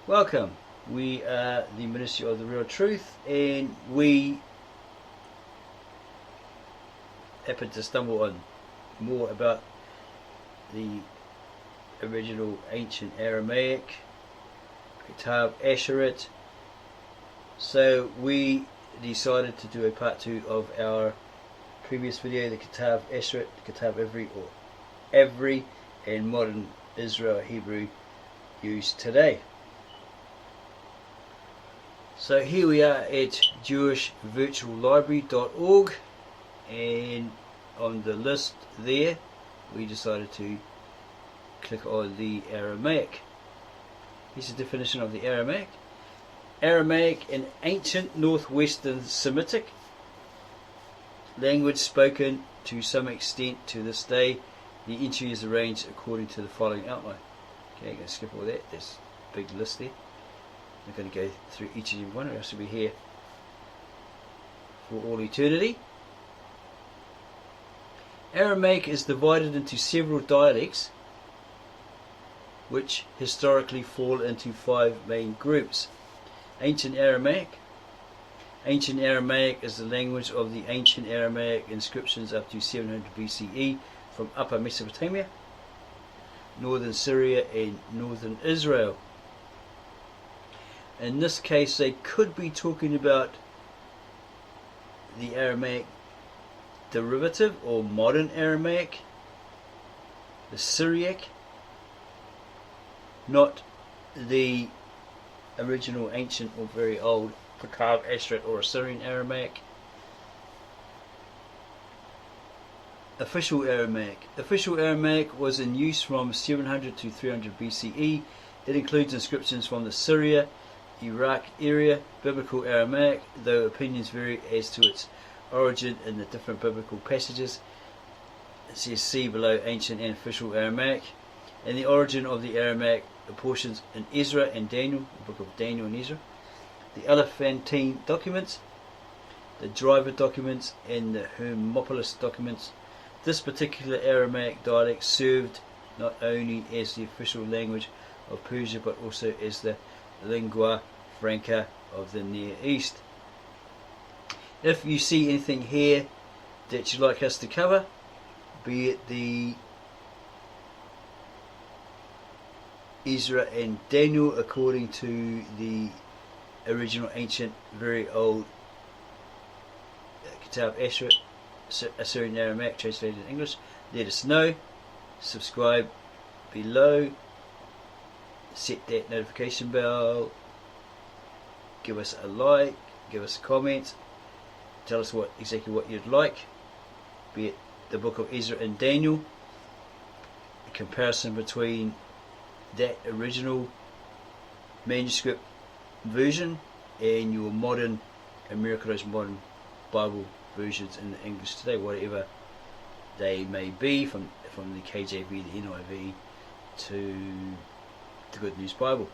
Welcome. We are the Ministry of the Real Truth, and we happened to stumble on more about the original ancient Aramaic, Ktav Ashurit. So we decided to do a part 2 of our previous video, the Ktav Ashurit, Ktav Ivri, or Avri, and modern Israel Hebrew used today. So here we are at jewishvirtuallibrary.org, and on the list there we decided to click on the Aramaic. Here's the definition of the Aramaic. Aramaic, an ancient northwestern Semitic language spoken to some extent to this day. The entry is arranged according to the following outline. Okay, I'm going to skip all that. There's a big list there. I'm going to go through each and every one, or else we'll be here for all eternity. Aramaic is divided into several dialects, which historically fall into 5 main groups. Ancient Aramaic. Ancient Aramaic is the language of the ancient Aramaic inscriptions up to 700 BCE from Upper Mesopotamia, northern Syria and northern Israel. In this case, they could be talking about the Aramaic derivative or modern Aramaic, the Syriac, not the original ancient or very old Ktav Ashurit or Assyrian-Aramaic. Official Aramaic. Official Aramaic was in use from 700 to 300 BCE. It includes inscriptions from the Syria, Iraq area. Biblical Aramaic, though opinions vary as to its origin in the different biblical passages. It says see below ancient and official Aramaic, and the origin of the Aramaic portions in Ezra and Daniel, the book of Daniel and Ezra, the Elephantine documents, the Driver documents, and the Hermopolis documents. This particular Aramaic dialect served not only as the official language of Persia, but also as the lingua franca of the Near East. If you see anything here that you'd like us to cover, be it the Ezra and Daniel according to the original ancient, very old Ktav Ashurit, Assyrian-Aramaic translated in English, let us know. Subscribe below, set that notification bell, give us a like, give us a comment, tell us exactly what you'd like, be it the book of Ezra and Daniel, a comparison between that original manuscript version and your modern Americanized modern Bible versions in the English today, whatever they may be, from the KJV, the NIV to the Good News Bible.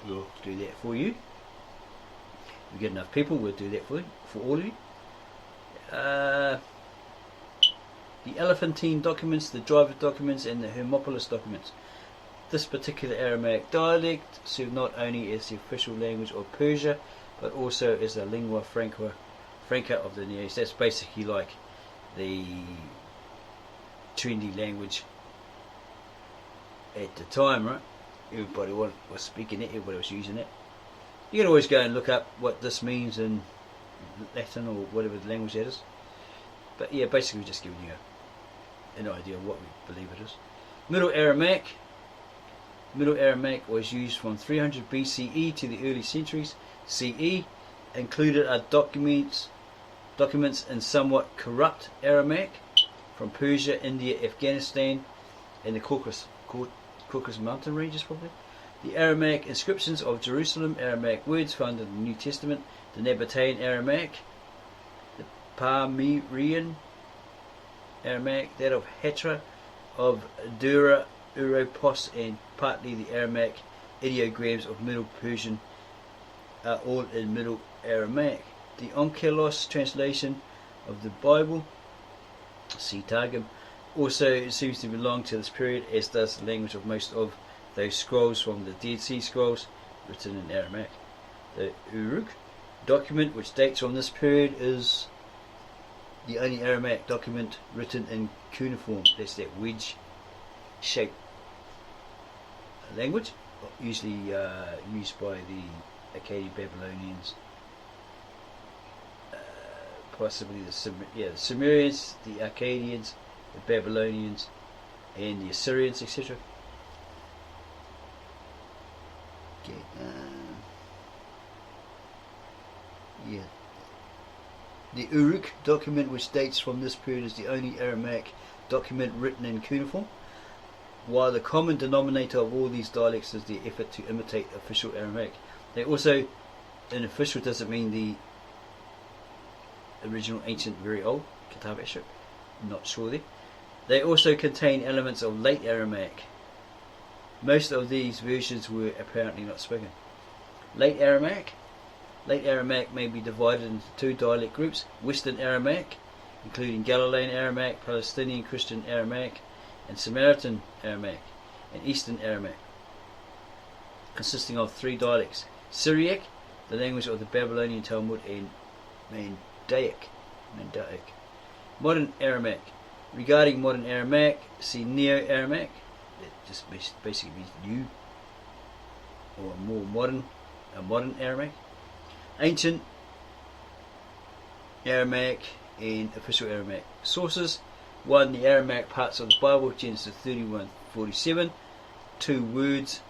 We'll do that for you. If we get enough people, we'll do that for all of you. The Elephantine documents, the Driver documents, and the Hermopolis documents. This particular Aramaic dialect served not only as the official language of Persia, but also as the lingua franca of the Near East. That's basically like the trendy language at the time, right? Everybody was speaking it, everybody was using it. You can always go and look up what this means in Latin or whatever the language that is. But yeah, basically we're just giving you an idea of what we believe it is. Middle Aramaic. Middle Aramaic was used from 300 BCE to the early centuries CE. Included are documents in somewhat corrupt Aramaic from Persia, India, Afghanistan, and the Caucasus mountain ranges probably. The Aramaic inscriptions of Jerusalem, Aramaic words found in the New Testament, the Nabatean Aramaic, the Palmyrean Aramaic, that of Hatra, of Dura, Europos, and partly the Aramaic ideograms of Middle Persian are all in Middle Aramaic. The Onkelos translation of the Bible, see Targum, also seems to belong to this period, as does the language of most of those scrolls from the Dead Sea Scrolls, written in Aramaic. The Uruk document, which dates from this period, is the only Aramaic document written in cuneiform. That's that wedge-shaped language, usually used by the Akkadian Babylonians, possibly the Sumerians, the Akkadians, the Babylonians, and the Assyrians, etc. Okay. The Uruk document, which dates from this period, is the only Aramaic document written in cuneiform. While the common denominator of all these dialects is the effort to imitate official Aramaic, they also, and official doesn't mean the original ancient very old, Ktav Ashurit, not sure there. They also contain elements of late Aramaic. Most of these versions were apparently not spoken. Late Aramaic may be divided into two dialect groups: Western Aramaic, including Galilean Aramaic, Palestinian Christian Aramaic, and Samaritan Aramaic, and Eastern Aramaic, consisting of three dialects: Syriac, the language of the Babylonian Talmud, and Mandaic. Modern Aramaic. Regarding modern Aramaic, see Neo-Aramaic. That just basically means new or more modern. Modern Aramaic. Ancient Aramaic and official Aramaic. Sources: 1. The Aramaic parts of the Bible, Genesis 31:47. 2. Words,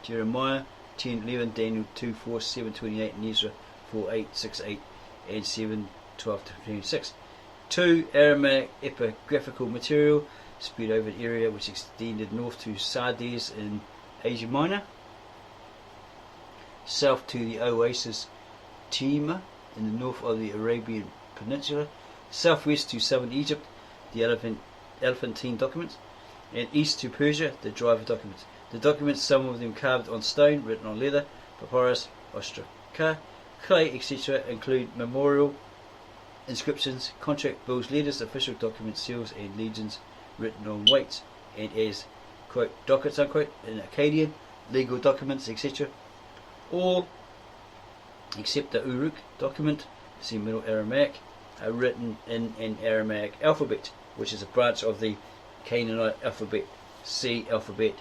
Jeremiah 10:11, Daniel 2:4, 7:28, and Ezra 4:8, 6:8, and 7:12-26. 2. Aramaic epigraphical material, spread over an area which extended north to Sardes in Asia Minor, south to the oasis Tema in the north of the Arabian Peninsula, southwest to southern Egypt, the Elephantine documents, and east to Persia, the Driver documents. The documents, some of them carved on stone, written on leather, papyrus, ostraka, clay, etc., include memorial inscriptions, contract bills, letters, official documents, seals, and legends written on weights, and as, quote, dockets, unquote, in Akkadian, legal documents, etc. All except the Uruk document, see Middle Aramaic, are written in an Aramaic alphabet, which is a branch of the Canaanite alphabet, C alphabet,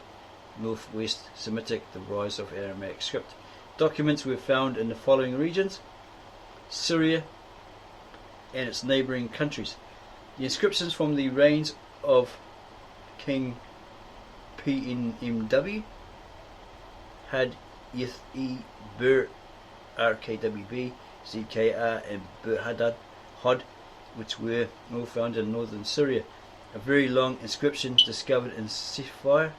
Northwest Semitic, the rise of Aramaic script. Documents were found in the following regions: Syria and its neighbouring countries. The inscriptions from the reigns of King PNMW had Yith-E, Bur, RKWB, ZKR, and Bur-Hadad, Hod, which were all found in northern Syria. A very long inscription discovered in Sephir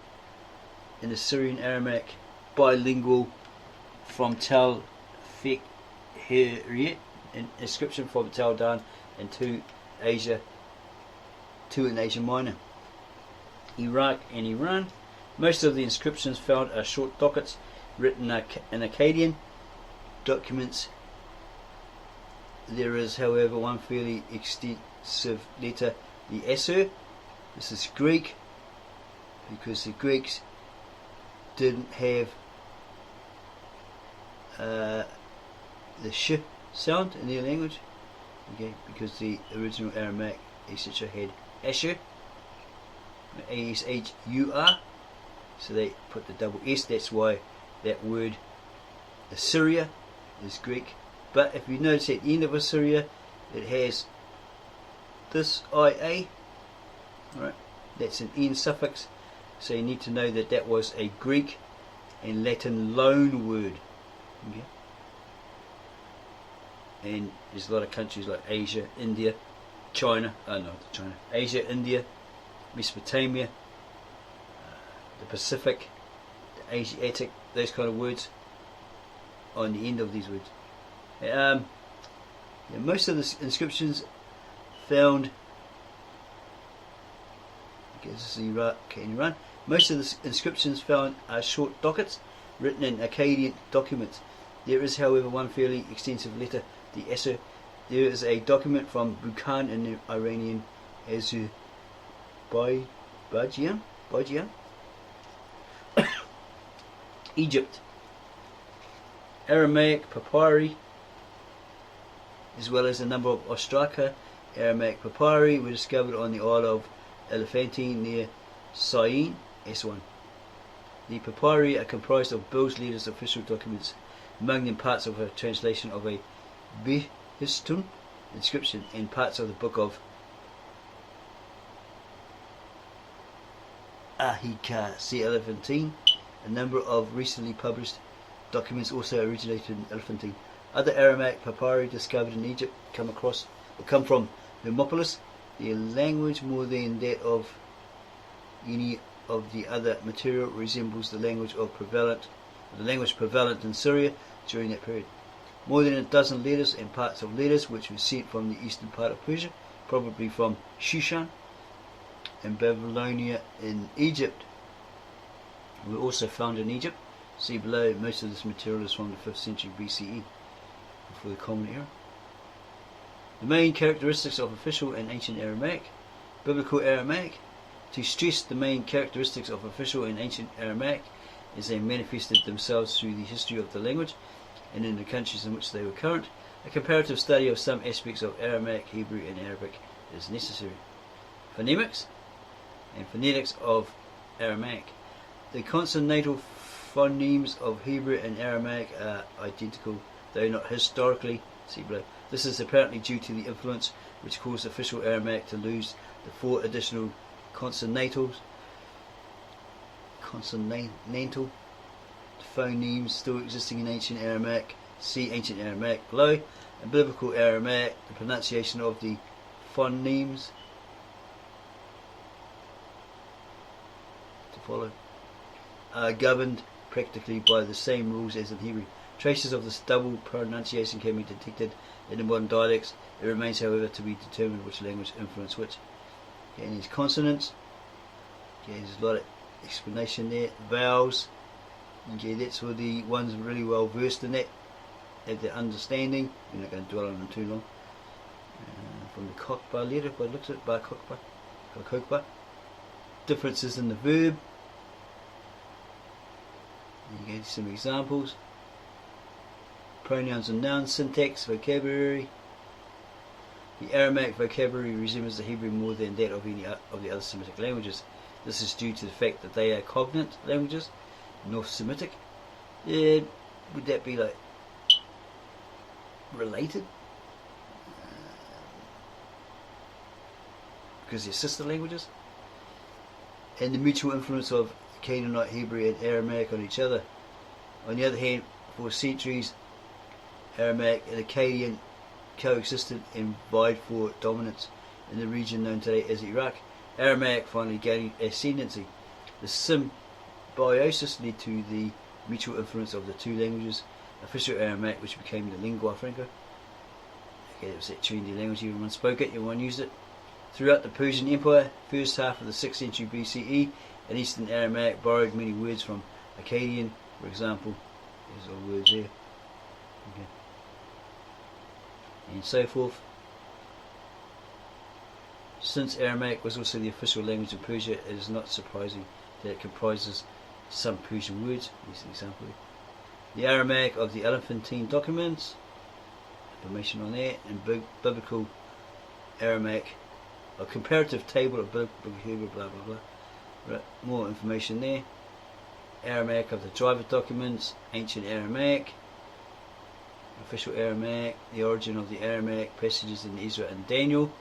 in the Syrian-Aramaic bilingual from Tel Fekhiret, an inscription from Tel Dan, and two in Asia Minor, Iraq and Iran. Most of the inscriptions found are short dockets written in Akkadian documents. There is, however, one fairly extensive letter, the Asshur. This is Greek, because the Greeks didn't have the sh sound in their language, okay, because the original Aramaic, etc., had Ashur, Ashur, so they put the double S. That's why that word Assyria is Greek. But if you notice at the end of Assyria, it has this IA, right? That's an N suffix, so you need to know that that was a Greek and Latin loan word. Okay? And there's a lot of countries like Asia, India, Asia, India, Mesopotamia, the Pacific, the Asiatic, those kind of words on the end of these words. Most of the inscriptions found, this is Iraq and Iran. Most of the inscriptions found are short dockets written in Akkadian documents. There is, however, one fairly extensive letter, the Asshur. There is a document from Bukhan in the Iranian Azerbaijan, Egypt. Aramaic papyri, as well as a number of Ostraka Aramaic papyri, were discovered on the Isle of Elephantine near Syene, S1. The papyri are comprised of bills, letters, official documents, among them parts of a translation of a Behistun inscription and parts of the book of Ahika, see Elephantine. A number of recently published documents also originated in Elephantine. Other Aramaic papyri discovered in Egypt come from Hermopolis. The language, more than that of any of the other material, resembles the language prevalent in Syria during that period. More than a dozen letters and parts of letters which were sent from the eastern part of Persia, probably from Shushan and Babylonia in Egypt, were also found in Egypt. See below. Most of this material is from the 5th century BCE, before the Common Era. The main characteristics of official and ancient Aramaic. Biblical Aramaic. To stress the main characteristics of official and ancient Aramaic as they manifested themselves through the history of the language and in the countries in which they were current, a comparative study of some aspects of Aramaic, Hebrew and Arabic is necessary. Phonemics and phonetics of Aramaic. The consonantal phonemes of Hebrew and Aramaic are identical, though not historically. See below. This is apparently due to the influence which caused official Aramaic to lose the 4 additional consonantal phonemes still existing in ancient Aramaic. See ancient Aramaic below. In biblical Aramaic, the pronunciation of the phonemes to follow are governed practically by the same rules as in Hebrew. Traces of this double pronunciation can be detected in the modern dialects. It remains, however, to be determined which language influenced which. Okay, and these consonants. Okay, there's a lot of explanation there. Vowels. Okay, that's for the ones really well versed in that, have their understanding. We're not going to dwell on them too long. From the Kokba letter, by looks at Bar Kokba. Differences in the verb. You get some examples. Pronouns and nouns, syntax, vocabulary. The Aramaic vocabulary resembles the Hebrew more than that of any of the other Semitic languages. This is due to the fact that they are cognate languages, North Semitic. Yeah, would that be like related? Because they're sister languages? And the mutual influence of Canaanite, Hebrew and Aramaic on each other. On the other hand, for centuries, Aramaic and Akkadian coexisted and vied for dominance in the region known today as Iraq. Aramaic finally gained ascendancy. The symbiosis led to the mutual influence of the two languages. Official Aramaic, which became the lingua franca. Okay, it was that trendy language, everyone spoke it, everyone used it. Throughout the Persian Empire, first half of the 6th century BCE, and Eastern Aramaic borrowed many words from Akkadian, for example. There's all words there. Okay. And so forth. Since Aramaic was also the official language of Persia, it is not surprising that it comprises some Persian words. Here's an example. The Aramaic of the Elephantine documents, information on that, and biblical Aramaic, a comparative table of biblical Hebrew, blah blah blah. Right, more information there. Aramaic of the driver documents, ancient Aramaic, official Aramaic, the origin of the Aramaic passages in Ezra and Daniel,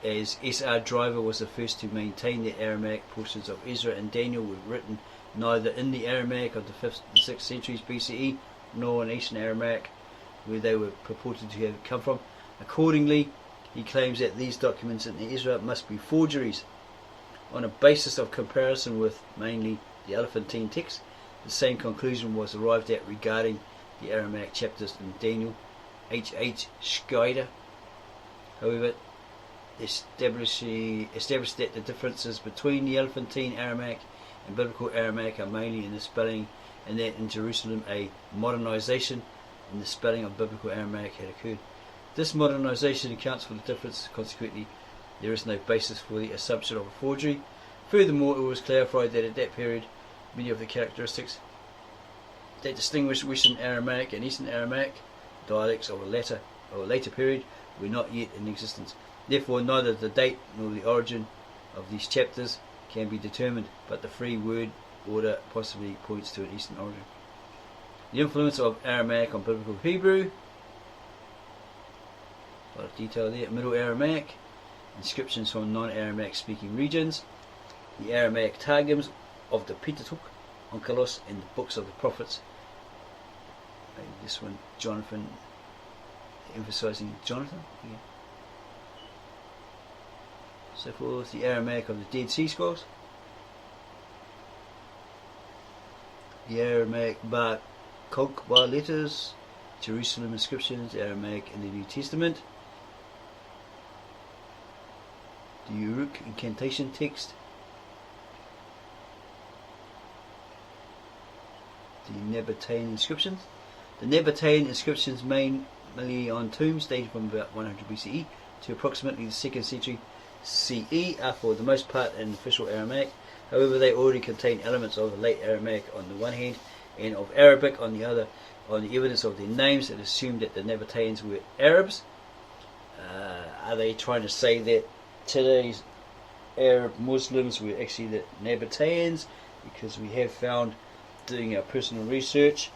as S.R. Driver was the first to maintain that Aramaic portions of Ezra and Daniel were written neither in the Aramaic of the 5th and 6th centuries BCE nor in ancient Aramaic where they were purported to have come from. Accordingly, he claims that these documents in Ezra must be forgeries. On a basis of comparison with mainly the Elephantine text, the same conclusion was arrived at regarding the Aramaic chapters in Daniel. H.H. Scheider, however, established that the differences between the Elephantine Aramaic and biblical Aramaic are mainly in the spelling, and that in Jerusalem a modernization in the spelling of biblical Aramaic had occurred. This modernization accounts for the difference. Consequently, there is no basis for the assumption of a forgery. Furthermore, it was clarified that at that period, many of the characteristics that distinguish Western Aramaic and Eastern Aramaic dialects of a later period were not yet in existence. Therefore, neither the date nor the origin of these chapters can be determined, but the free word order possibly points to an Eastern origin. The influence of Aramaic on Biblical Hebrew. A lot of detail there. Middle Aramaic. Inscriptions from non-Aramaic speaking regions. The Aramaic Targums of the Pentateuch, Onkelos, and the books of the prophets. Maybe this one, Jonathan, emphasizing Jonathan. Yeah. So forth. The Aramaic of the Dead Sea Scrolls. The Aramaic Bar Kokhba letters. Jerusalem inscriptions. Aramaic in the New Testament. The Uruk incantation text. The Nabatean inscriptions. The Nabatean inscriptions mainly on tombs dated from about 100 BCE to approximately the 2nd century CE are for the most part in official Aramaic. However, they already contain elements of the late Aramaic on the one hand and of Arabic on the other. On the evidence of their names, it assumed that the Nabateans were Arabs. Are they trying to say that today's Arab Muslims were actually the Nabateans? Because we have found, doing our personal research,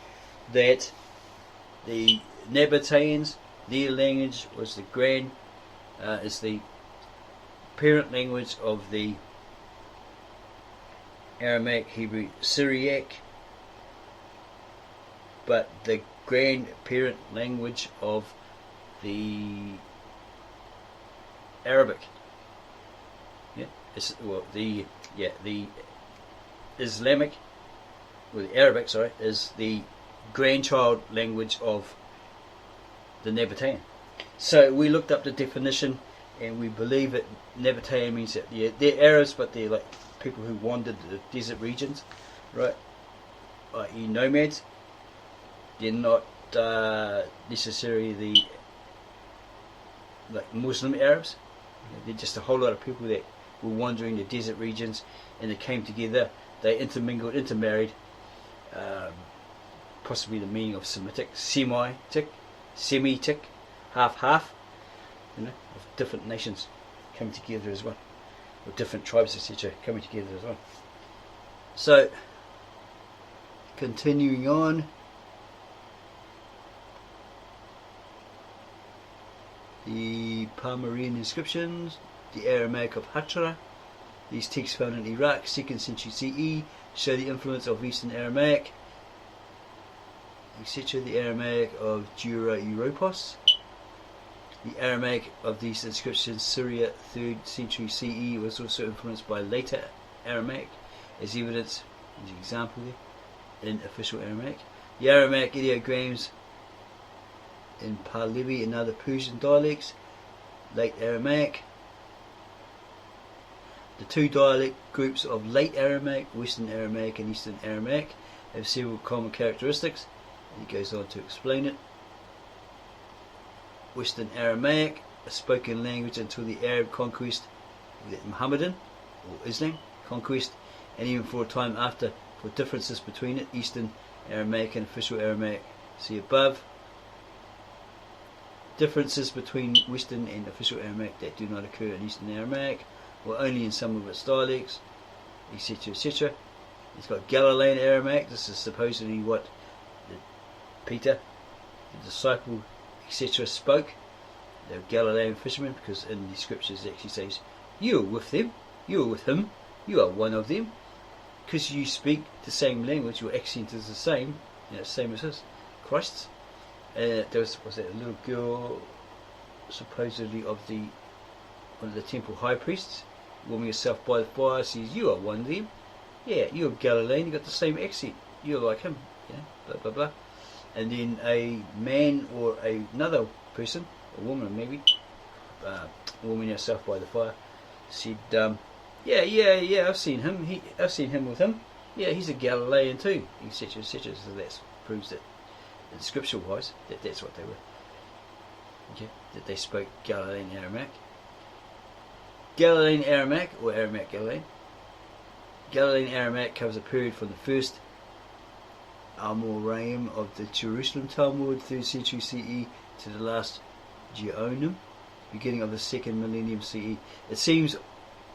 that the Nabateans, their language was is the parent language of the Aramaic, Hebrew, Syriac, but the grandparent language of the Arabic. The Islamic, or the Arabic, sorry, is the grandchild language of the Nabatean. So we looked up the definition, and we believe that Nabatean means that they're Arabs, but they're like people who wandered the desert regions, right? I.e. nomads. They're not necessarily the Muslim Arabs. They're just a whole lot of people that were wandering the desert regions, and they came together. They intermingled, intermarried. Possibly the meaning of Semitic, Semitic, half, of different nations coming together as well, or different tribes, etc., coming together as well. So, continuing on. The Palmyrene inscriptions, the Aramaic of Hatra. These texts found in Iraq, 2nd century CE, show the influence of Eastern Aramaic, etc. The Aramaic of Dura Europos. The Aramaic of these inscriptions, Syria, 3rd century CE, was also influenced by later Aramaic, as evidence, as an example there, in official Aramaic. The Aramaic ideograms in Pahlavi and other Persian dialects, late Aramaic. The two dialect groups of late Aramaic, Western Aramaic and Eastern Aramaic, have several common characteristics. He goes on to explain it. Western Aramaic, a spoken language until the Arab conquest, the Muhammadan or Islam conquest, and even for a time after, for differences between it, Eastern Aramaic and official Aramaic. See above. Differences between Western and official Aramaic that do not occur in Eastern Aramaic, or only in some of its dialects, etc., etc. It's got Galilean Aramaic. This is supposedly what Peter, the disciple, etc., spoke. They were Galilean fishermen, because in the scriptures it actually says, "You are with them, you are with him, you are one of them," because you speak the same language. Your accent is the same, same as his, Christ's. There was that little girl, supposedly of one of the temple high priests, warming herself by the fire, says, "You are one of them. Yeah, you're Galilean, you got the same accent. You're like him." Blah blah blah. And then a man or another person, a woman maybe, warming herself by the fire, said, "Yeah, I've seen him. I've seen him with him. Yeah, he's a Galilean too," etc., etc. So that proves that, scripture-wise, that's what they were. Okay, that they spoke Galilean Aramaic. Galilean Aramaic, or Aramaic Galilean. Galilean Aramaic covers a period from the 1st Amoraim of the Jerusalem Talmud, 3rd century CE to the last Geonim, beginning of the 2nd millennium CE. It seems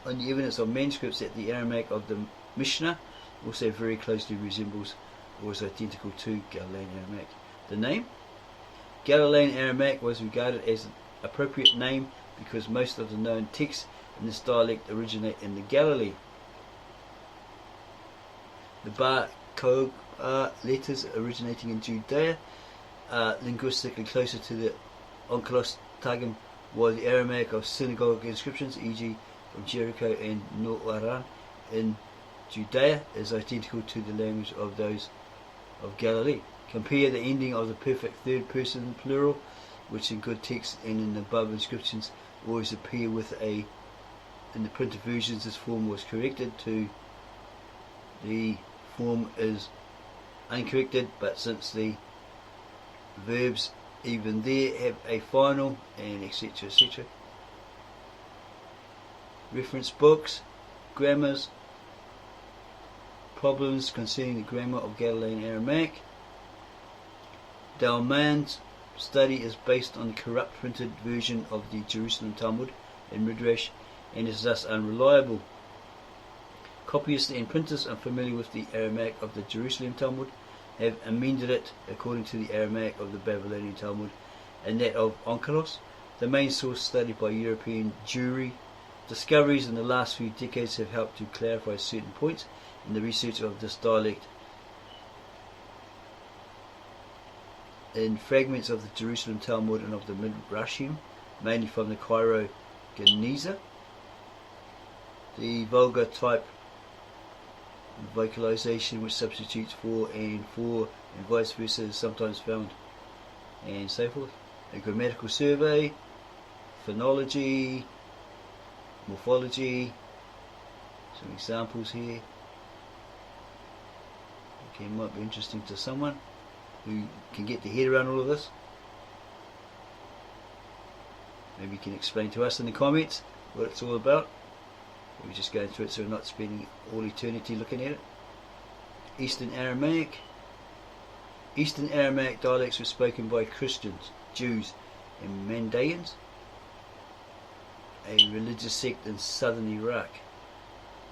on the evidence of manuscripts that the Aramaic of the Mishnah also very closely resembles or is identical to Galilean Aramaic. The name? Galilean Aramaic was regarded as an appropriate name because most of the known texts in this dialect originate in the Galilee. The Bar Kokhba letters originating in Judea are linguistically closer to the Onkelos Targum, while the Aramaic of synagogue inscriptions, e.g. from Jericho and Noaran in Judea, is identical to the language of those of Galilee. Compare the ending of the perfect third person plural, which in good text and in the above inscriptions always appear with a. In the printed versions, this form was corrected to the form is uncorrected, but since the verbs even there have a final and etc. etc. Reference books, grammars, problems concerning the grammar of Galilean Aramaic. Dalman's study is based on the corrupt printed version of the Jerusalem Talmud and Midrash and is thus unreliable. Copyists and printers unfamiliar with the Aramaic of the Jerusalem Talmud have amended it according to the Aramaic of the Babylonian Talmud and that of Onkelos, the main source studied by European Jewry. Discoveries in the last few decades have helped to clarify certain points in the research of this dialect. In fragments of the Jerusalem Talmud and of the Midrashim, mainly from the Cairo Geniza, the vulgar type vocalization which substitutes for and vice versa is sometimes found, and so forth. A grammatical survey, phonology, morphology, some examples here. Okay, might be interesting to someone who can get their head around all of this. Maybe you can explain to us in the comments what it's all about. We're just going through it so we're not spending all eternity looking at it. Eastern Aramaic. Eastern Aramaic dialects were spoken by Christians, Jews and Mandaeans, a religious sect in southern Iraq,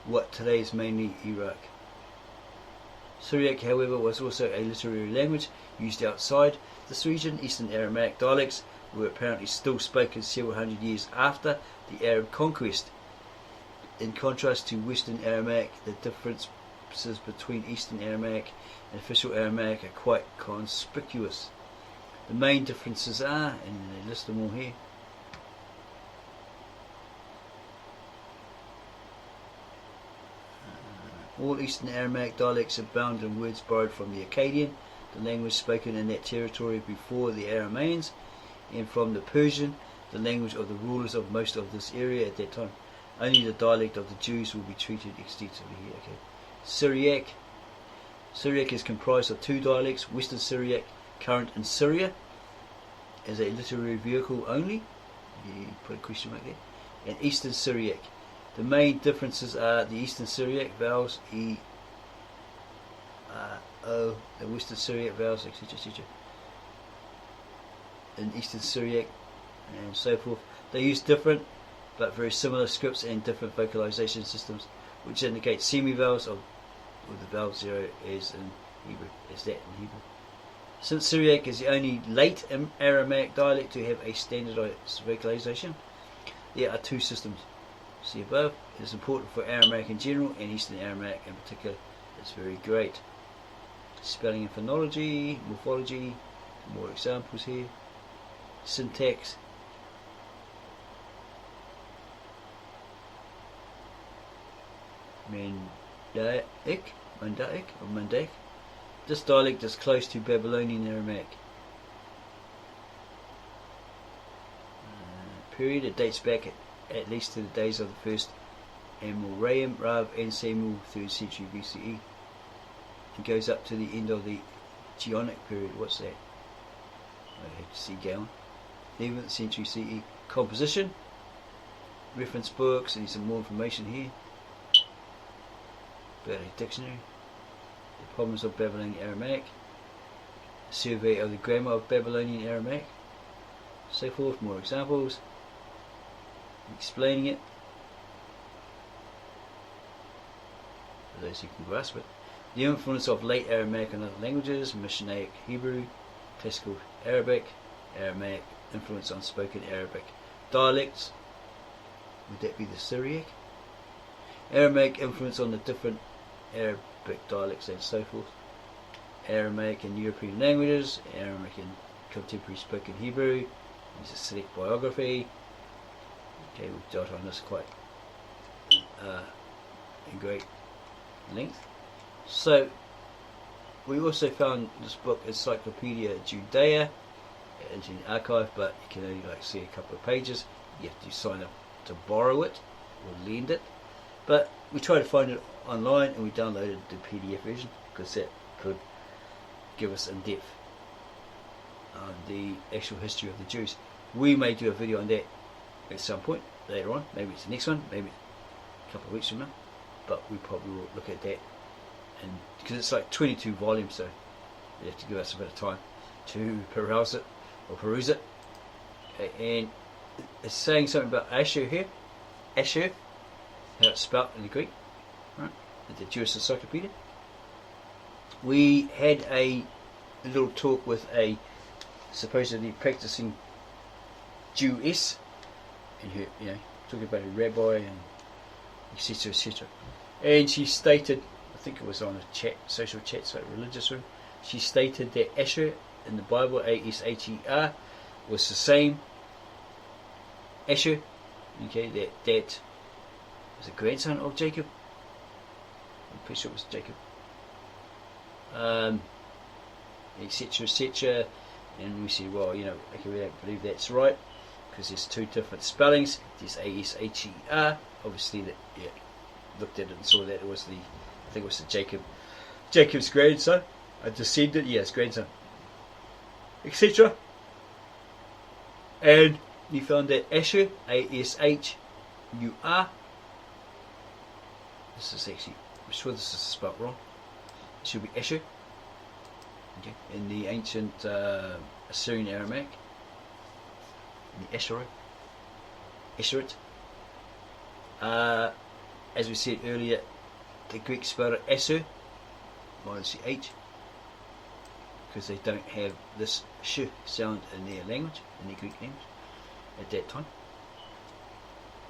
what today is mainly Iraq. Syriac, however, was also a literary language used outside this region. Eastern Aramaic dialects were apparently still spoken several hundred years after the Arab conquest. In contrast to Western Aramaic, the differences between Eastern Aramaic and official Aramaic are quite conspicuous. The main differences are, and they list them all here. All Eastern Aramaic dialects abound in words borrowed from the Akkadian, the language spoken in that territory before the Aramaeans, and from the Persian, the language of the rulers of most of this area at that time. Only the dialect of the Jews will be treated extensively here. Okay. Syriac. Syriac is comprised of two dialects, Western Syriac, current in Syria, as a literary vehicle only. You put a question mark there. And Eastern Syriac. The main differences are the Eastern Syriac vowels, E, O, the Western Syriac vowels, etc. etc. In Eastern Syriac and so forth. They use different but very similar scripts and different vocalization systems, which indicate semi-vowels of the vowel zero as in Hebrew, as that in Hebrew. Since Syriac is the only late Aramaic dialect to have a standardized vocalization, there are two systems. See above. It is important for Aramaic in general and Eastern Aramaic in particular. It's very great. Spelling and phonology, morphology, more examples here. Syntax. Mandaic. This dialect is close to Babylonian Aramaic. Period. It dates back at least to the days of the first Amoraim, Rav and Samuel, 3rd century BCE. It goes up to the end of the Geonic period. What's that? I had to see Gowan. 11th century CE. Composition. Reference books. And some more information here. About a dictionary. the problems of Babylonian Aramaic, a survey of the grammar of Babylonian Aramaic, so forth, more examples, explaining it, for those who can grasp it. The influence of late Aramaic on other languages, Mishnaic Hebrew, Classical Arabic, Aramaic influence on spoken Arabic dialects, would that be the Syriac? Aramaic influence on the different Arabic dialects and so forth. Aramaic in European languages, Aramaic in contemporary spoken Hebrew, this is select biography. Okay, we've dealt on this quite in great length. So we also found this book, Encyclopedia Judaica, it's in archive, but you can only see a couple of pages. You have to sign up to borrow it or lend it. But we tried to find it online, and we downloaded the PDF version because that could give us in depth the actual history of the Jews. We may do a video on that at some point later on. Maybe it's the next one, maybe a couple of weeks from now. But we probably will look at that, and because it's like 22 volumes, so you have to give us a bit of time to peruse it. Okay, and it's saying something about Ashur here. Ashur, how it's spelled in the Greek, right? At the Jewish Encyclopedia. We had a little talk with a supposedly practicing Jewess, and her, talking about a rabbi and etc., etc. And she stated, I think it was on a chat, social chat, so religious room. She stated that Ashur in the Bible, Asher, was the same Ashur. Okay, that was a grandson of Jacob. I'm pretty sure it was Jacob. Etc., etc. And we said, well, okay, we don't believe that's right because there's two different spellings. There's Asher. Obviously, that looked at it and saw that it was I think it was the Jacob's grandson, a descendant, his grandson, etc. And we found that Ashur, Ashur. This is actually, I'm sure this is spelled wrong. It should be Ashur. Okay, in the ancient Assyrian-Aramaic, the Ashurit. As we said earlier, the Greeks spelled it Asshur minus the H, because they don't have this sh sound in their language, in their Greek language, at that time.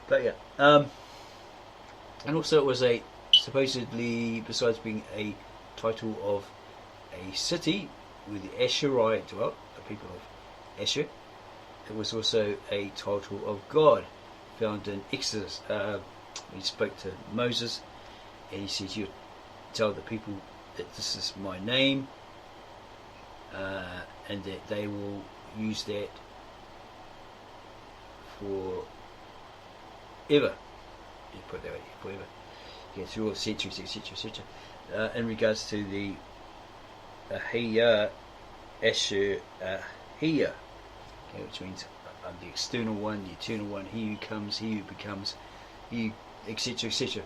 But and also it was supposedly, besides being a title of a city where the Ashuri dwelt, the people of Ashur, it was also a title of God, found in Exodus. He spoke to Moses, and he says, "You tell the people that this is my name, and that they will use that for ever." You put that way, forever. Yeah, through all centuries, etc., etc. In regards to the Ashur, okay, which means the external one, the eternal one, he who comes, he who becomes, he, etc., etc.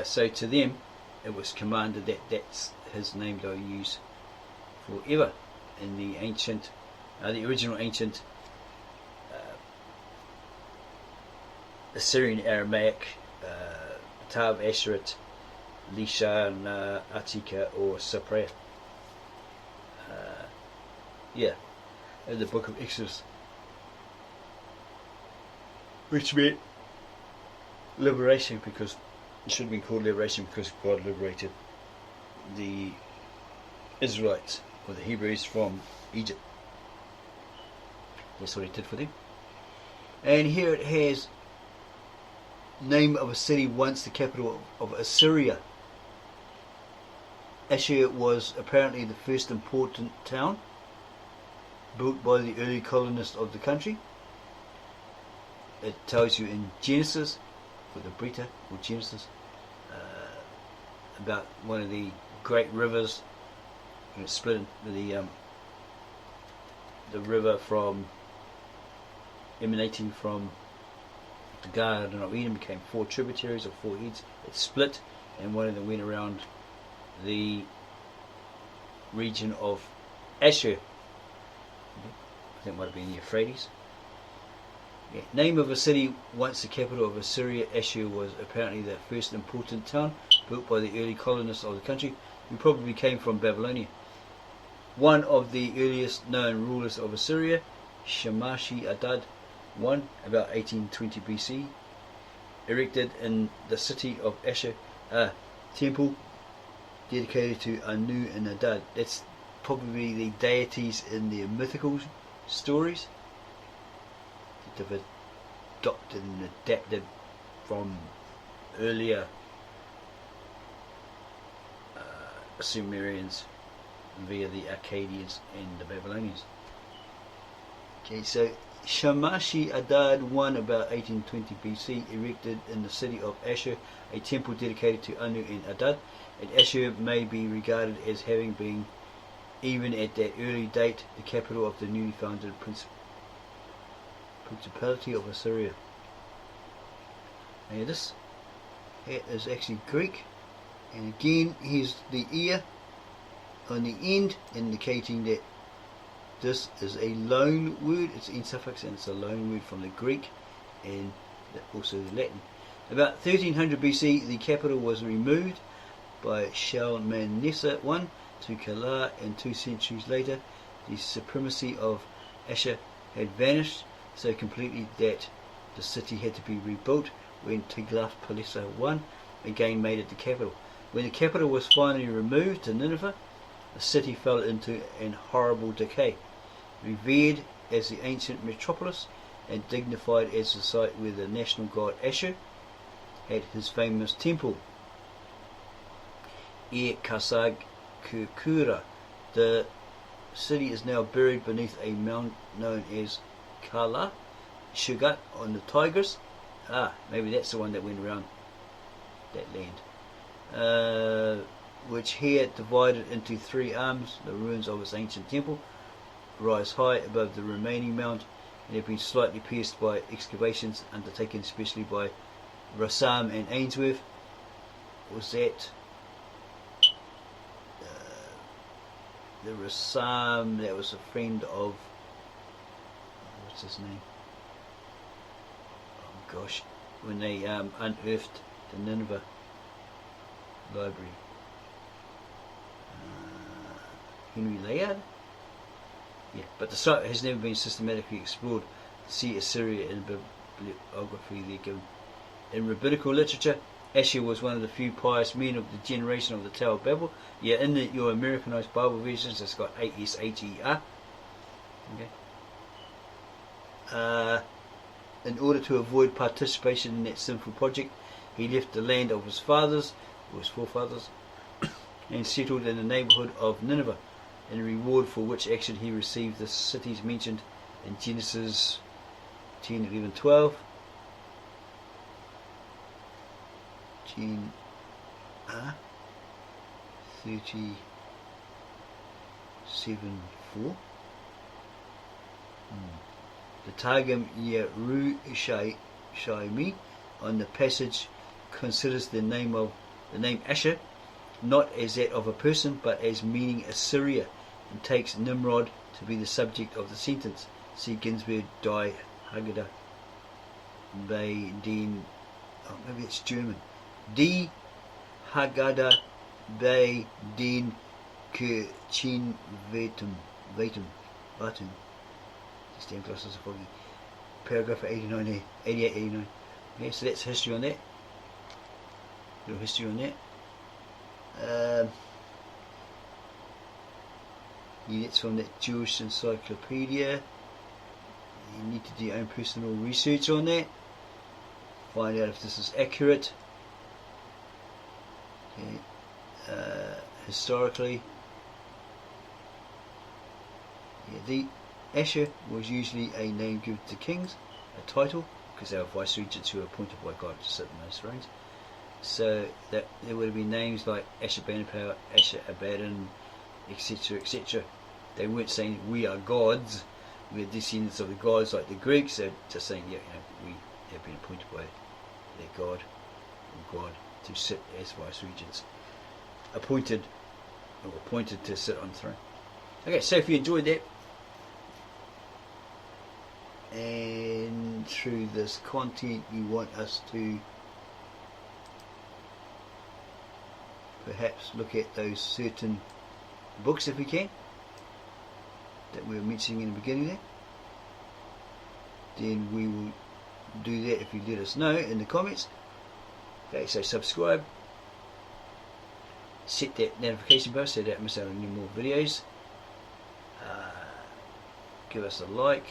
So to them it was commanded that that's his name they'll use forever. In the ancient, the original ancient Assyrian-Aramaic, Ktav Ashurit, Lishan, Atika, or Saprea. In the book of Exodus, which meant liberation, because it should have been called liberation because God liberated the Israelites, or the Hebrews, from Egypt. That's what he did for them. And here it has name of a city once the capital of Assyria. Ashur was apparently the first important town built by the early colonists of the country. It tells you in Genesis, for the Brita, or Genesis, about one of the great rivers, and it's split into the river emanating from the Garden of Eden became 4 tributaries or 4 heads. It split and one of them went around the region of Ashur. I think it might have been the Euphrates. Name of a city once the capital of Assyria. Ashur was apparently the first important town built by the early colonists of the country, who probably came from Babylonia. One of the earliest known rulers of Assyria, Shamashi Adad I, about 1820 BC, erected in the city of Ashur a temple dedicated to Anu and Adad. That's probably the deities in the mythical stories that have adopted and adapted from earlier Sumerians via the Akkadians and the Babylonians. Okay, so Shamashi Adad I, about 1820 BC, erected in the city of Ashur a temple dedicated to Anu and Adad. And Ashur may be regarded as having been, even at that early date, the capital of the newly founded Principality of Assyria. Now this is actually Greek, and again here's the ear on the end, indicating that this is a loan word. It's in suffix and it's a loan word from the Greek and also the Latin. About 1300 BC, the capital was removed by Shalmaneser I to Kalar, and 2 centuries later the supremacy of Ashur had vanished so completely that the city had to be rebuilt when Tiglath-Pileser I again made it the capital. When the capital was finally removed to Nineveh, the city fell into an horrible decay. Revered as the ancient metropolis and dignified as the site where the national god Ashur had his famous temple, Kasag Kukura, the city is now buried beneath a mound known as Kala Shugat on the Tigris. Maybe that's the one that went around that land, which here divided into 3 arms. The ruins of its ancient temple rise high above the remaining mound and have been slightly pierced by excavations undertaken especially by Rassam and Ainsworth. Was that the Rassam that was a friend of, what's his name? Oh gosh, when they unearthed the Nineveh library. Henry Layard? Yeah, but the site has never been systematically explored. See Assyria in bibliography there given. In rabbinical literature, Ashur was one of the few pious men of the generation of the Tower of Babel. Yeah, in your Americanized Bible versions, it's got Asher. Okay. In order to avoid participation in that sinful project, he left the land of his fathers, or his forefathers, and settled in the neighborhood of Nineveh, in reward for which action he received the cities mentioned in Genesis 10, 11, 12. 37:4. The Targum Yerushalmi on the passage considers the name Ashur not as that of a person but as meaning Assyria, and takes Nimrod to be the subject of the sentence. See Ginsberg, Die Haggadah bei den, maybe it's German, Die Haggadah bei den Kirchen Vetum. Stem glosses are foggy. Paragraph 88, 89. Okay, so that's history on that. Little history on that. That's from that Jewish Encyclopedia. You need to do your own personal research on that. Find out if this is accurate. Okay. Historically, the Ashur was usually a name given to kings, a title, because they were viceregents who were appointed by God to sit in those thrones. So that there would have been names like Ashurbanipal, Ashur Abaddon, etc., etc. They weren't saying we are gods, we are descendants of the gods like the Greeks. They're just saying, we have been appointed by their God or God. to sit as vice regents, appointed to sit on the throne. Okay, so if you enjoyed that, and through this content you want us to perhaps look at those certain books, if we can, that we were mentioning in the beginning there, then we will do that if you let us know in the comments. Okay, so subscribe, set that notification bell so you don't miss out on any more videos, give us a like,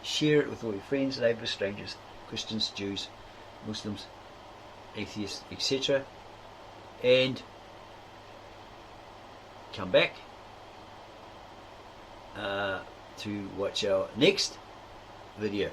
share it with all your friends, neighbours, strangers, Christians, Jews, Muslims, atheists, etc. And come back to watch our next video.